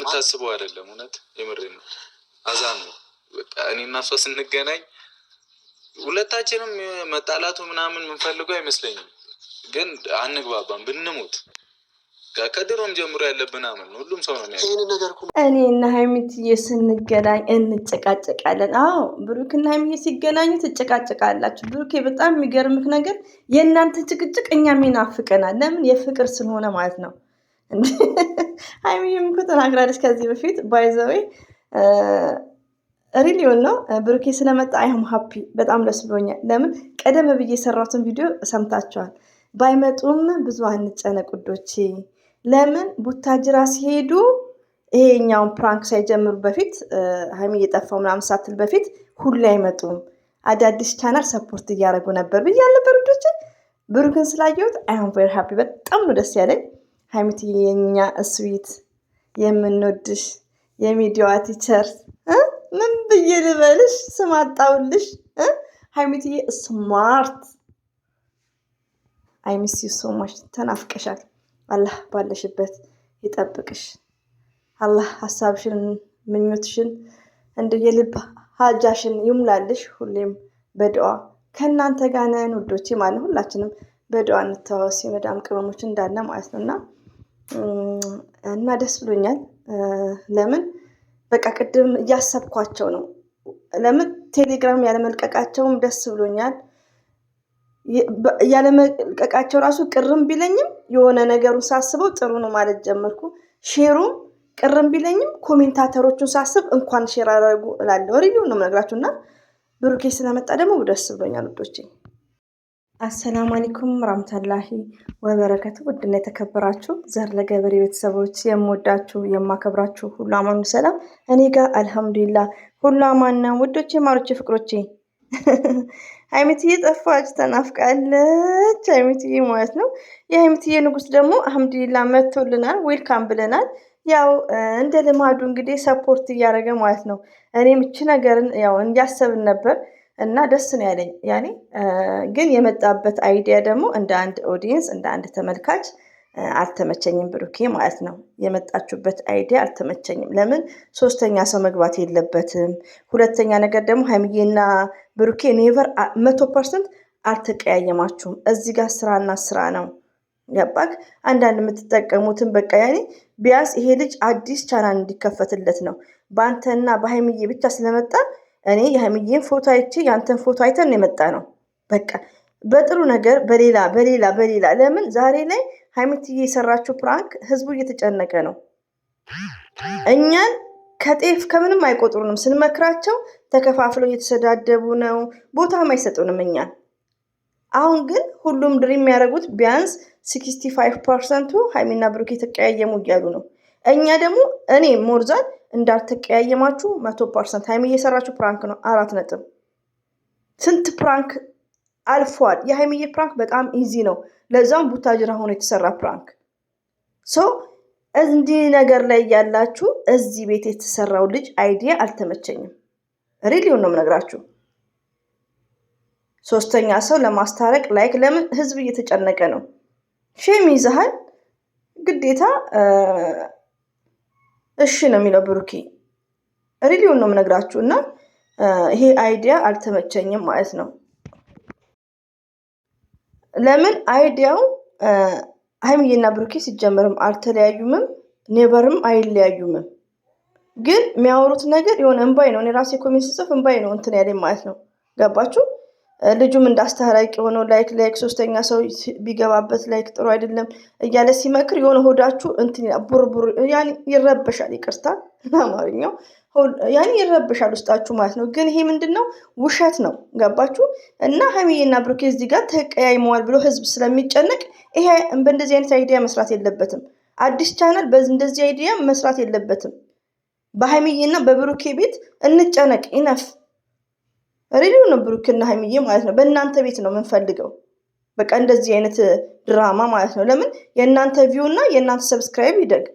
እንደምታስበው አይደለም። እውነት የምሬን ነው። አዛን ነው በቃ እኔና እሷ ስንገናኝ ሁለታችንም መጣላቱ ምናምን የምንፈልገው አይመስለኝም። ግን አንግባባም ብንሞት ከድሮም ጀምሮ ያለብን አመል ነው። ሁሉም ሰው ነው የሚያውቀው። እኔና ሀይሚትዬ ስንገናኝ እንጨቃጨቃለን። አዎ ብሩክና ሀይሚዬ ሲገናኙ ትጨቃጨቃላችሁ። ብሩኬ በጣም የሚገርምህ ነገር የእናንተ ጭቅጭቅ እኛም ይናፍቀናል። ለምን? የፍቅር ስለሆነ ማለት ነው። ሀይሚዬም እኮ ተናግራለች ከዚህ በፊት ባይዘዌ ሪሊዮን ነው ብሩኬ ስለመጣ አይም ሀፒ በጣም ደስ ብሎኛል። ለምን? ቀደም ብዬ የሰራሁትን ቪዲዮ ሰምታችኋል። ባይመጡም ብዙ አንጨነቅ ውዶቼ። ለምን? ቡታጅራ ሲሄዱ ይሄኛውን ፕራንክ ሳይጀምሩ በፊት ሀይሚ እየጠፋው ምናምን ሳትል በፊት ሁሉ አይመጡም፣ አዳዲስ ቻናል ሰፖርት እያደረጉ ነበር ብያል ነበር ውዶቼ። ብሩክን ስላየሁት አይም ቬሪ ሀፒ በጣም ነው ደስ ያለኝ። ሀይሚት የኛ እስዊት የምንወድሽ የሚዲያዋ ቲቸር ምን ብዬ ልበልሽ? ስም አጣውልሽ። ሀይሚትዬ ስማርት አይሚስ ዩ ሶ ማች ተናፍቀሻል። አላህ ባለሽበት ይጠብቅሽ። አላህ ሀሳብሽን ምኞትሽን እንደ የልብ ሀጃሽን ይሙላልሽ። ሁሌም በዱዓ ከእናንተ ጋር ነን ውዶቼ ማለት ሁላችንም በዱዓ እንተዋወስ የመዳም ቅመሞች እንዳለ ማለት ነው። እና ደስ ብሎኛል። ለምን በቃ ቅድም እያሰብኳቸው ነው። ለምን ቴሌግራም ያለመልቀቃቸውም ደስ ብሎኛል። ያለመልቀቃቸው ራሱ ቅርም ቢለኝም የሆነ ነገሩን ሳስበው ጥሩ ነው ማለት ጀመርኩ። ሼሩም ቅርም ቢለኝም ኮሜንታተሮቹን ሳስብ እንኳን ሼር አደረጉ እላለሁ። ሪቪው ነው የምነግራችሁ እና ብሩኬ ስለመጣ ደግሞ ደስ ብሎኛል ውዶቼ። አሰላሙ አለይኩም ወራህመቱላሂ ወበረከቱ። ውድና የተከበራችሁ ዘር ለገበሬ ቤተሰቦች የምወዳችሁ የማከብራችሁ ሁሉ አማኑ ሰላም፣ እኔ ጋር አልሐምዱሊላህ ሁሉ አማን ነው ውዶቼ፣ ማሮቼ፣ ፍቅሮቼ። ሀይሚትዬ ጠፋች፣ ተናፍቃለች ሀይሚትዬ ማለት ነው። የሀይሚትዬ ንጉስ ደግሞ አልሐምዱሊላህ መጥቶልናል፣ ዌልካም ብለናል። ያው እንደ ልማዱ እንግዲህ ሰፖርት እያደረገ ማለት ነው። እኔም እቺ ነገርን ያው እንዲያሰብን ነበር እና ደስ ነው ያለኝ። ያኔ ግን የመጣበት አይዲያ ደግሞ እንደ አንድ ኦዲየንስ እንደ አንድ ተመልካች አልተመቸኝም ብሩኬ ማለት ነው። የመጣችሁበት አይዲያ አልተመቸኝም። ለምን? ሶስተኛ ሰው መግባት የለበትም። ሁለተኛ ነገር ደግሞ ሀይሚዬና ብሩኬ ኔቨር 100% አልተቀያየማችሁም። እዚህ ጋር ስራና ስራ ነው። ገባክ? አንዳንድ የምትጠቀሙትን በቃ ያኔ ቢያንስ ይሄ ልጅ አዲስ ቻናል እንዲከፈትለት ነው። በአንተና በሀይሚዬ ብቻ ስለመጣ እኔ የሀይሚዬን ፎቶ አይቼ ያንተን ፎቶ አይተን የመጣ ነው። በቃ በጥሩ ነገር በሌላ ለምን ዛሬ ላይ ሀይሚትዬ የሰራችው ፕራንክ ህዝቡ እየተጨነቀ ነው። እኛን ከጤፍ ከምንም አይቆጥሩንም። ስንመክራቸው ተከፋፍለው እየተሰዳደቡ ነው። ቦታም አይሰጡንም እኛን። አሁን ግን ሁሉም ድሪም የሚያደርጉት ቢያንስ 65%ቱ ሀይሚና ብሩክ የተቀያየሙ እያሉ ነው። እኛ ደግሞ እኔ ሞርዛን እንዳልተቀያየማችሁ 100% ሀይሚ እየሰራችሁ ፕራንክ ነው። 4 ነጥብ። ስንት ፕራንክ አልፏል። የሀይሚዬ ፕራንክ በጣም ኢዚ ነው። ለዛም ቡታጅራ ሆኖ የተሰራ ፕራንክ። እንዲህ ነገር ላይ ያላችሁ እዚህ ቤት የተሰራው ልጅ አይዲያ አልተመቸኝም። ሪሊውን ነው የምነግራችሁ። ሶስተኛ ሰው ለማስታረቅ ላይክ ለምን ህዝብ እየተጨነቀ ነው። ሼም ይዘሃል ግዴታ እሺ ነው የሚለው ብሩኬ። ሪሊውን ነው የምነግራችሁ እና ይሄ አይዲያ አልተመቸኝም ማለት ነው። ለምን አይዲያው ሀይሚዬና ብሩኬ ሲጀመርም አልተለያዩምም፣ ኔቨርም አይለያዩምም። ግን የሚያወሩት ነገር የሆነ እንባይ ነው። እኔ ራሴ ኮሜንት ስጽፍ እንባይ ነው እንትን ያለኝ ማለት ነው። ገባችሁ? ልጁም እንዳስታራቂ ሆነው ላይክ ሶስተኛ ሰው ቢገባበት ላይክ ጥሩ አይደለም እያለ ሲመክር የሆነ ሆዳችሁ እንትን ቡርቡር ያኔ ይረበሻል። ይቅርታ አማርኛው ያኔ ይረበሻል ውስጣችሁ ማለት ነው። ግን ይሄ ምንድነው? ውሸት ነው። ገባችሁ? እና ሀይሚዬና ብሩኬ እዚህ ጋር ተቀያይመዋል ብሎ ህዝብ ስለሚጨነቅ ይሄ በእንደዚህ አይነት አይዲያ መስራት የለበትም። አዲስ ቻናል በእንደዚህ አይዲያ መስራት የለበትም። በሀይሚዬና በብሩኬ ቤት እንጨነቅ ኢነፍ ሪሊው ነው። ብሩክና ሀይሚዬ ማለት ነው በእናንተ ቤት ነው የምንፈልገው። በቃ እንደዚህ አይነት ድራማ ማለት ነው። ለምን የእናንተ ቪው እና የእናንተ ሰብስክራይብ ይደግ።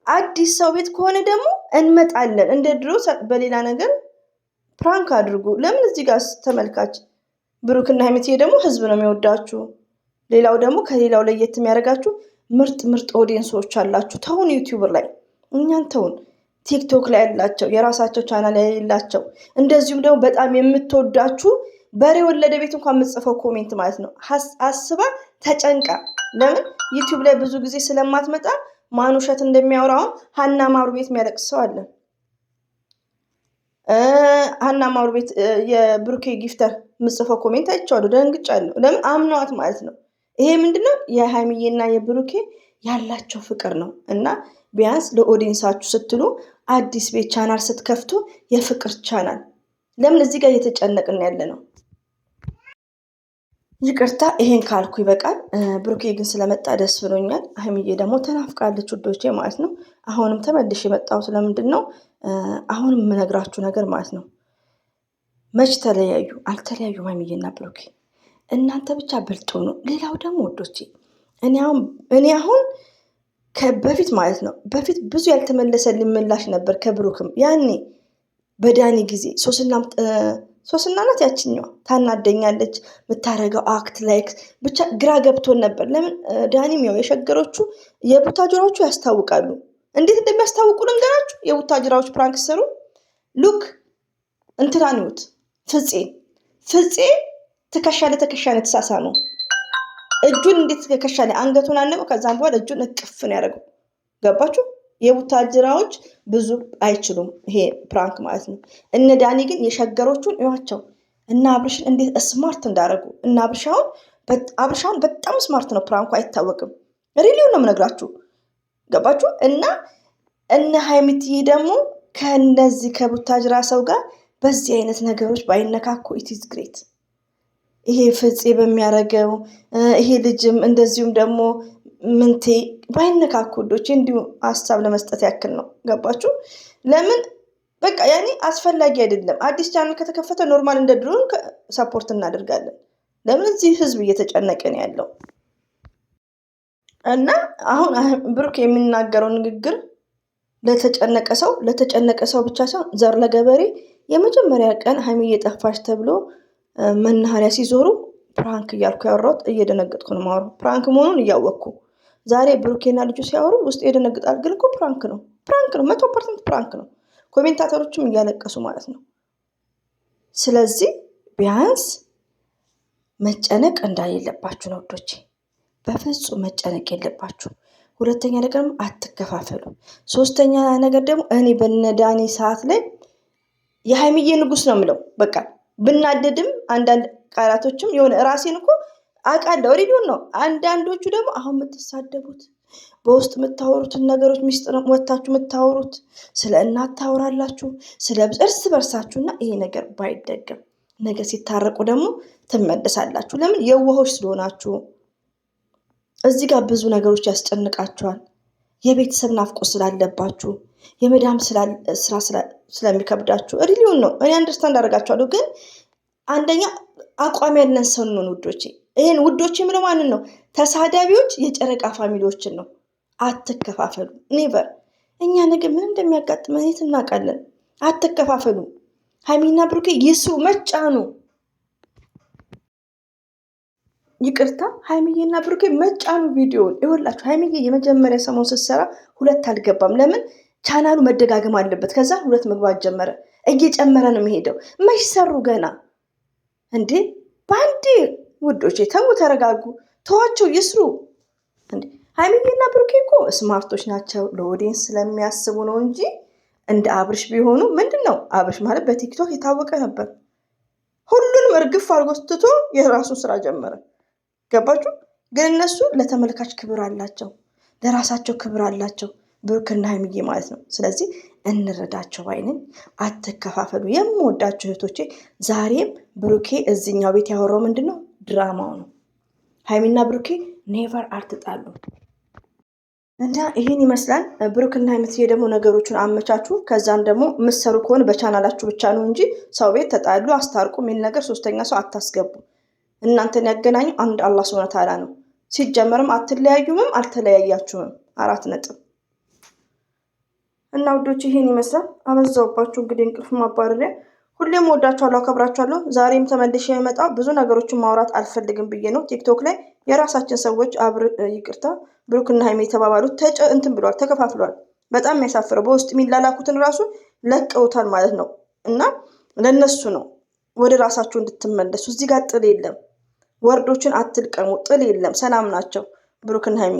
አዲስ ሰው ቤት ከሆነ ደግሞ እንመጣለን እንደ ድሮ በሌላ ነገር ፕራንክ አድርጉ። ለምን እዚህ ጋር ተመልካች ብሩክና ሀይሚዬ ደግሞ ህዝብ ነው የሚወዳችሁ። ሌላው ደግሞ ከሌላው ለየት የሚያደርጋችሁ ምርጥ ኦዲየንሶች አላችሁ። ተውን ዩቲዩበር ላይ እኛን ተውን። ቲክቶክ ላይ ያላቸው የራሳቸው ቻናል ያላቸው እንደዚሁም ደግሞ በጣም የምትወዳችሁ በሬ ወለደ ቤት እንኳን የምትጽፈው ኮሜንት ማለት ነው አስባ ተጨንቃ ለምን ዩቲዩብ ላይ ብዙ ጊዜ ስለማትመጣ ማን ውሸት እንደሚያወራው ሀና ማሩ ቤት የሚያለቅስ ሰው አለ። ሀና ማሩ ቤት የብሩኬ ጊፍተር የምጽፈው ኮሜንት አይቼዋለሁ፣ ደንግጫለሁ። ለምን አምነዋት ማለት ነው። ይሄ ምንድነው የሀይሚዬና የብሩኬ ያላቸው ፍቅር ነው። እና ቢያንስ ለኦዲየንሳችሁ ስትሉ አዲስ ቤት ቻናል ስትከፍቱ የፍቅር ቻናል ለምን እዚህ ጋር እየተጨነቅን ያለ ነው። ይቅርታ ይሄን ካልኩ ይበቃል። ብሩኬ ግን ስለመጣ ደስ ብሎኛል። ሀይሚዬ ደግሞ ተናፍቃለች ውዶቼ ማለት ነው። አሁንም ተመልሼ የመጣሁት ለምንድን ነው? አሁንም የምነግራችሁ ነገር ማለት ነው መች ተለያዩ? አልተለያዩም ሀይሚዬና ብሩኬ። እናንተ ብቻ ብልጡ ነው። ሌላው ደግሞ ወዶቼ እኔ አሁን በፊት ማለት ነው በፊት ብዙ ያልተመለሰልኝ ምላሽ ነበር ከብሩክም ያኔ በዳኒ ጊዜ ሶስና ናት ያችኛዋ ታናደኛለች የምታደርገው አክት ላይክ ብቻ ግራ ገብቶን ነበር። ለምን ዳኒም ያው የሸገሮቹ የቡታጅራዎቹ ያስታውቃሉ። እንዴት እንደሚያስታውቁ ልንገራችሁ። የቡታጅራዎች ፕራንክ ሰሩ ሉክ እንትራኒውት ፍፄ ትከሻ ለትከሻ ነው የተሳሳመው። እጁን እንዴት ትከሻ ላይ አንገቱን አነቀው። ከዛም በኋላ እጁን እቅፍ ነው ያደረገው። ገባችሁ? የቡታጅራዎች ብዙ አይችሉም ይሄ ፕራንክ ማለት ነው። እነ ዳኒ ግን የሸገሮቹን እዩዋቸው እና አብርሽን እንዴት ስማርት እንዳደረጉ እና አብርሻውን በጣም ስማርት ነው። ፕራንኩ አይታወቅም። ሪሊው ነው የምነግራችሁ። ገባችሁ? እና እነ ሀይሚትዬ ደግሞ ከነዚህ ከቡታጅራ ሰው ጋር በዚህ አይነት ነገሮች ባይነካኩ ኢትዝ ግሬት። ይሄ ፍፄ በሚያደርገው ይሄ ልጅም እንደዚሁም ደግሞ ምንቴ ባይነካኩ ወዶቼ እንዲሁ ሀሳብ ለመስጠት ያክል ነው። ገባችሁ? ለምን በቃ ያኔ አስፈላጊ አይደለም። አዲስ ቻናል ከተከፈተ ኖርማል እንደ ድሮ ሰፖርት እናደርጋለን። ለምን እዚህ ህዝብ እየተጨነቀ ነው ያለው። እና አሁን ብሩክ የሚናገረው ንግግር ለተጨነቀ ሰው ብቻ ሳይሆን ዘር ለገበሬ የመጀመሪያ ቀን ሀይሚዬ ጠፋች ተብሎ መናኸሪያ ሲዞሩ ፕራንክ እያልኩ ያወራሁት እየደነገጥኩ ነው የማወራው። ፕራንክ መሆኑን እያወቅኩ ዛሬ ብሩኬና ልጁ ሲያወሩ ውስጥ ይደነግጣል። ግን እኮ ፕራንክ ነው 100% ፕራንክ ነው። ኮሜንታተሮችም እያለቀሱ ማለት ነው። ስለዚህ ቢያንስ መጨነቅ እንዳሌለባችሁ ነው ወዶቼ። በፍጹም መጨነቅ የለባችሁ። ሁለተኛ ነገር አትከፋፈሉ። ሶስተኛ ነገር ደግሞ እኔ በነዳኒ ሰዓት ላይ የሀይሚዬ ንጉስ ነው የምለው። በቃ ብናደድም አንዳንድ ቃላቶችም የሆነ ራሴን እኮ አውቃለሁ ሪዲዮን ነው። አንዳንዶቹ ደግሞ አሁን የምትሳደቡት በውስጥ የምታወሩትን ነገሮች ሚስጥር ወታችሁ የምታወሩት ስለ እናት ታወራላችሁ፣ ስለ እርስ በርሳችሁና ይሄ ነገር ባይደገም ነገ ሲታረቁ ደግሞ ትመለሳላችሁ። ለምን የዋሆች ስለሆናችሁ። እዚህ ጋር ብዙ ነገሮች ያስጨንቃችኋል። የቤተሰብ ናፍቆት ስላለባችሁ፣ የመዳም ስራ ስለሚከብዳችሁ ሪሊዮን ነው። እኔ አንደርስታንድ አደርጋችኋለሁ። ግን አንደኛ አቋም ያለን ሰው ነው ውዶቼ። ይሄን ውዶቼ የምለው ማንን ነው? ተሳዳቢዎች የጨረቃ ፋሚሊዎችን ነው። አትከፋፈሉ። ኔቨር። እኛ ነገ ምን እንደሚያጋጥመን የት እናውቃለን? አትከፋፈሉ። ሀይሚና ብሩኬ ይስሩ መጫኑ። ይቅርታ ሀይሚዬና ብሩኬ መጫኑ ቪዲዮን ይኸውላችሁ። ሀይሚዬ የመጀመሪያ ሰሞን ስትሰራ 2 አልገባም። ለምን? ቻናሉ መደጋገም አለበት። ከዛ 2 መግባት ጀመረ። እየጨመረ ነው የሚሄደው። መች ሰሩ ገና እንዴ? በአንዴ ውዶቼ ተው፣ ተረጋጉ፣ ተዋቸው ይስሩ። እንዴ ሀይሚዬና ብሩኬ እኮ ስማርቶች ናቸው። ለኦዲየንስ ስለሚያስቡ ነው እንጂ እንደ አብርሽ ቢሆኑ ምንድን ነው? አብርሽ ማለት በቲክቶክ የታወቀ ነበር። ሁሉንም እርግፍ አድርጎ ትቶ የራሱን ስራ ጀመረ። ገባችሁ? ግን እነሱ ለተመልካች ክብር አላቸው፣ ለራሳቸው ክብር አላቸው። ብሩክና ሀይሚዬ ማለት ነው። ስለዚህ እንረዳቸው ባይነኝ። አትከፋፈሉ። የምወዳቸው እህቶቼ፣ ዛሬም ብሩኬ እዚኛው ቤት ያወራው ምንድን ነው? ድራማው ነው። ሀይሚና ብሩኬ ኔቨር አትጣሉ እና ይህን ይመስላል። ብሩክና ሀይሚዬ ደግሞ ነገሮችን አመቻቹ። ከዛም ደግሞ ምሰሩ ከሆነ በቻናላችሁ ብቻ ነው እንጂ ሰው ቤት ተጣሉ አስታርቁ የሚል ነገር ሶስተኛ ሰው አታስገቡ። እናንተን ያገናኙ አንድ አላህ ሱብሃነሁ ወተዓላ ነው። ሲጀመርም አትለያዩምም አልተለያያችሁም። 4 ነጥብ። እና ውዶች ይሄን ይመስላል። አበዛውባችሁ እንግዲህ እንቅልፍ ማባረሪያ። ሁሌም ወዳችኋለሁ፣ አከብራችኋለሁ። ዛሬም ተመልሼ የመጣው ብዙ ነገሮችን ማውራት አልፈልግም ብዬ ነው። ቲክቶክ ላይ የራሳችን ሰዎች ብሩክና ሀይሚ የተባባሉት እንትን ብሏል፣ ተከፋፍሏል። በጣም የሚያሳፍረው በውስጥ የሚላላኩትን ራሱ ለቀውታል ማለት ነው። እና ለነሱ ነው ወደ ራሳቸው እንድትመለሱ። እዚህ ጋር ጥል የለም፣ ወርዶችን አትልቀሙ፣ ጥል የለም፣ ሰላም ናቸው ብሩክና ሀይሚ።